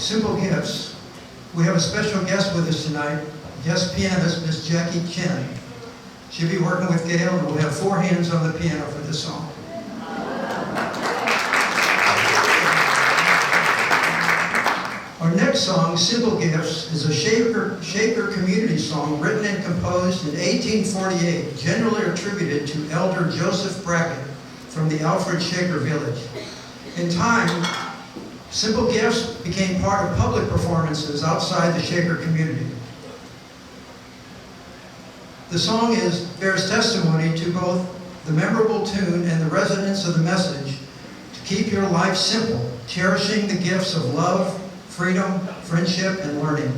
Simple Gifts. We have a special guest with us tonight, guest pianist Miss Jackie Chen. She'll be working with Gail, and we'll have 4 hands on the piano for this song. Our next song, Simple Gifts, is a Shaker community song written and composed in 1848, generally attributed to Elder Joseph Brackett from the Alfred Shaker Village. In time, Simple Gifts became part of public performances outside the Shaker community. The song bears testimony to both the memorable tune and the resonance of the message to keep your life simple, cherishing the gifts of love, freedom, friendship, and learning.